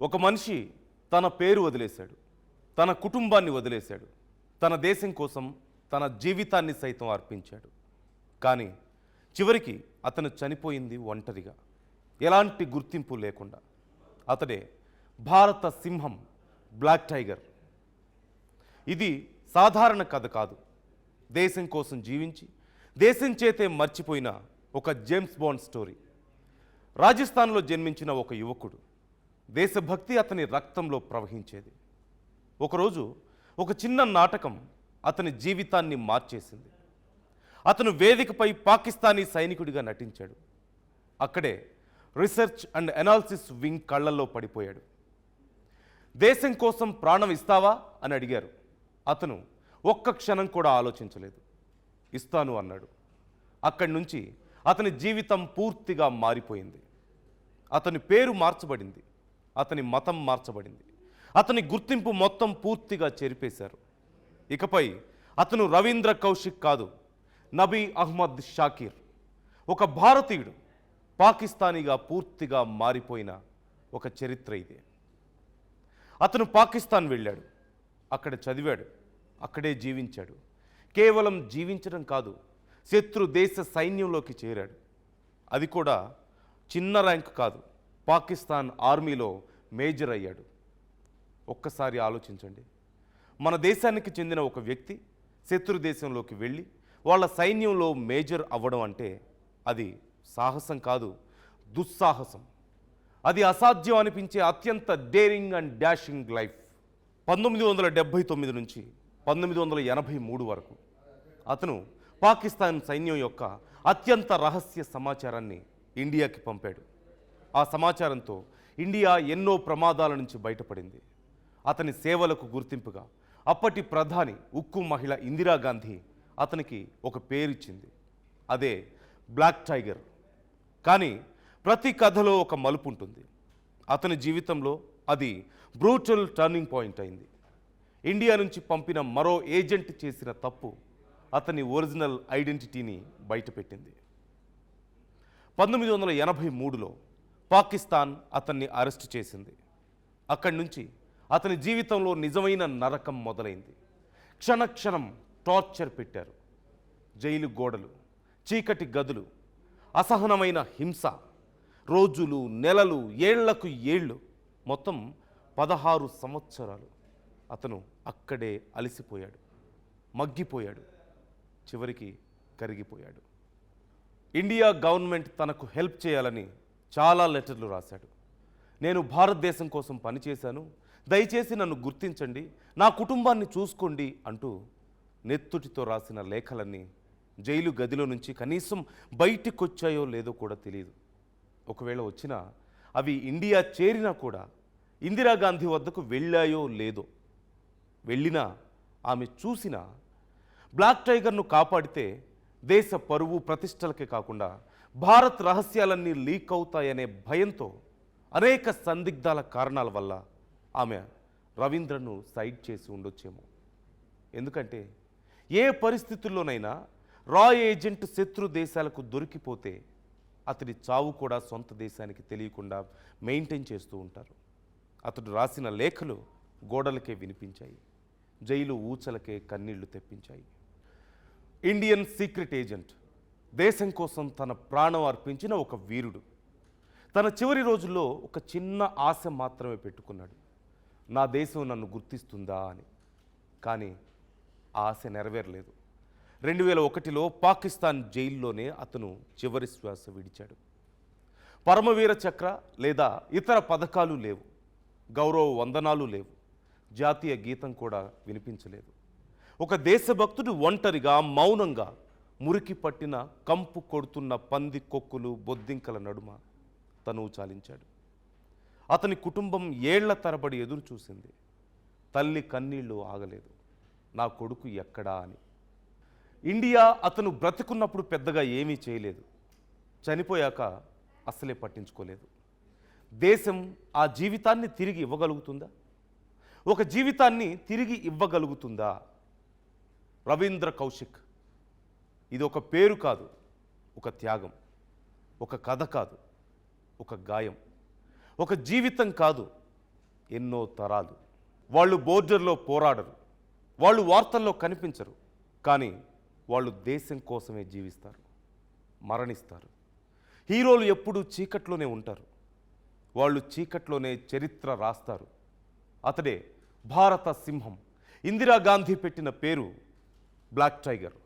ఒక మనిషి తన పేరు వదిలేశాడు, తన కుటుంబాన్ని వదిలేశాడు, తన దేశం కోసం తన జీవితాన్ని సైతం అర్పించాడు. కానీ చివరికి అతను చనిపోయింది ఒంటరిగా, ఎలాంటి గుర్తింపు లేకుండా. అతడే భారత సింహం, బ్లాక్ టైగర్. ఇది సాధారణ కథ కాదు. దేశం కోసం జీవించి దేశం చేతే మర్చిపోయిన ఒక జేమ్స్ బాండ్ స్టోరీ. రాజస్థాన్లో జన్మించిన ఒక యువకుడు. దేశభక్తి అతని రక్తంలో ప్రవహించేది. ఒకరోజు ఒక చిన్న నాటకం అతని జీవితాన్ని మార్చేసింది. అతను వేదికపై పాకిస్తానీ సైనికుడిగా నటించాడు. అక్కడే రీసెర్చ్ అండ్ అనాలిసిస్ వింగ్ కళ్ళల్లో పడిపోయాడు. దేశం కోసం ప్రాణం ఇస్తావా అని అడిగారు. అతను ఒక్క క్షణం కూడా ఆలోచించలేదు. ఇస్తాను అన్నాడు. అక్కడి నుంచి అతని జీవితం పూర్తిగా మారిపోయింది. అతని పేరు మార్చబడింది, అతని మతం మార్చబడింది, అతని గుర్తింపు మొత్తం పూర్తిగా చెరిపేశారు. ఇకపై అతను రవీంద్ర కౌశిక్ కాదు, నబీ అహ్మద్ షాకీర్. ఒక భారతీయుడు పాకిస్తానీగా పూర్తిగా మారిపోయిన ఒక చరిత్ర ఇదే. అతను పాకిస్తాన్ వెళ్ళాడు, అక్కడ చదివాడు, అక్కడే జీవించాడు. కేవలం జీవించడం కాదు, శత్రు దేశ సైన్యంలోకి చేరాడు. అది కూడా చిన్న ర్యాంక్ కాదు, పాకిస్తాన్ ఆర్మీలో మేజర్ అయ్యాడు. ఒక్కసారి ఆలోచించండి, మన దేశానికి చెందిన ఒక వ్యక్తి శత్రు దేశంలోకి వెళ్ళి వాళ్ళ సైన్యంలో మేజర్ అవ్వడం అంటే అది సాహసం కాదు, దుస్సాహసం. అది అసాధ్యం అనిపించే అత్యంత డేరింగ్ అండ్ డాషింగ్ లైఫ్. 1979 నుంచి 1983 వరకు అతను పాకిస్తాన్ సైన్యం యొక్క అత్యంత రహస్య సమాచారాన్ని ఇండియాకి పంపాడు. ఆ సమాచారంతో ఇండియా ఎన్నో ప్రమాదాల నుంచి బయటపడింది. అతని సేవలకు గుర్తింపుగా అప్పటి ప్రధాని ఉక్కు మహిళ ఇందిరాగాంధీ అతనికి ఒక పేరిచ్చింది. అదే బ్లాక్ టైగర్. కానీ ప్రతి కథలో ఒక మలుపు ఉంటుంది. అతని జీవితంలో అది బ్రూటల్ టర్నింగ్ పాయింట్ అయింది. ఇండియా నుంచి పంపిన మరో ఏజెంట్ చేసిన తప్పు అతని ఒరిజినల్ ఐడెంటిటీని బయటపెట్టింది. 1983లో పాకిస్తాన్ అతన్ని అరెస్ట్ చేసింది. అక్కడి నుంచి అతని జీవితంలో నిజమైన నరకం మొదలైంది. క్షణక్షణం టార్చర్ పెట్టారు. జైలు గోడలు, చీకటి గదులు, అసహనమైన హింస, రోజులు, నెలలు, ఏళ్లకు ఏళ్ళు, మొత్తం 16 సంవత్సరాలు అతను అక్కడే అలసిపోయాడు, మగ్గిపోయాడు, చివరికి కరిగిపోయాడు. ఇండియా గవర్నమెంట్ తనకు హెల్ప్ చేయాలని చాలా లెటర్లు రాశాడు. నేను భారతదేశం కోసం పనిచేశాను, దయచేసి నన్ను గుర్తించండి, నా కుటుంబాన్ని చూసుకోండి అంటూ నెత్తుటితో రాసిన లేఖలన్నీ జైలు గదిలో నుంచి కనీసం బయటికొచ్చాయో లేదో కూడా తెలియదు. ఒకవేళ వచ్చినా అవి ఇండియా చేరినా కూడా ఇందిరాగాంధీ వద్దకు వెళ్ళాయో లేదో. వెళ్ళినా ఆమె చూసినా బ్లాక్ టైగర్ను కాపాడితే దేశ పరువు ప్రతిష్టలకే కాకుండా భారత్ రహస్యాలన్నీ లీక్ అవుతాయనే భయంతో అనేక సందిగ్ధాల కారణాల వల్ల ఆమె రవీంద్రను సైడ్ చేసి ఉండొచ్చేమో. ఎందుకంటే ఏ పరిస్థితుల్లోనైనా రా ఏజెంట్ శత్రు దేశాలకు దొరికిపోతే అతడి చావు కూడా సొంత దేశానికి తెలియకుండా మెయింటైన్ చేస్తూ ఉంటారు. అతడు రాసిన లేఖలు గోడలకే వినిపించాయి, జైలు ఊచలకే కన్నీళ్లు తెప్పించాయి. ఇండియన్ సీక్రెట్ ఏజెంట్, దేశం కోసం తన ప్రాణం అర్పించిన ఒక వీరుడు. తన చివరి రోజుల్లో ఒక చిన్న ఆశ మాత్రమే పెట్టుకున్నాడు, నా దేశం నన్ను గుర్తిస్తుందా అని. కానీ ఆ ఆశ నెరవేరలేదు. 2001లో పాకిస్తాన్ జైల్లోనే అతను చివరి శ్వాస విడిచాడు. పరమవీర చక్ర లేదా ఇతర పథకాలు లేవు, గౌరవ వందనాలు లేవు, జాతీయ గీతం కూడా వినిపించలేదు. ఒక దేశభక్తుడు ఒంటరిగా మౌనంగా మురికి పట్టిన కంపు కొడుతున్న పంది కొక్కులు బొద్దింకల నడుమ తనువు చాలించాడు. అతని కుటుంబం ఏళ్ల తరబడి ఎదురు చూసింది. తల్లి కన్నీళ్లు ఆగలేదు, నా కొడుకు ఎక్కడా అని. ఇండియా అతను బ్రతికున్నప్పుడు పెద్దగా ఏమీ చేయలేదు, చనిపోయాక అస్సలే పట్టించుకోలేదు. దేశం ఆ జీవితాన్ని తిరిగి ఇవ్వగలుగుతుందా? ఒక జీవితాన్ని తిరిగి ఇవ్వగలుగుతుందా? రవీంద్ర కౌశిక్ ఇది ఒక పేరు కాదు, ఒక త్యాగం, ఒక కథ కాదు, ఒక గాయం, ఒక జీవితం కాదు, ఎన్నో తరాలు. వాళ్ళు బోర్డర్లో పోరాడరు, వాళ్ళు వార్తల్లో కనిపించరు, కానీ వాళ్ళు దేశం కోసమే జీవిస్తారు, మరణిస్తారు. హీరోలు ఎప్పుడూ చీకట్లోనే ఉంటారు, వాళ్ళు చీకట్లోనే చరిత్ర రాస్తారు. అతడే భారత సింహం. ఇందిరాగాంధీ పెట్టిన పేరు బ్లాక్ టైగర్.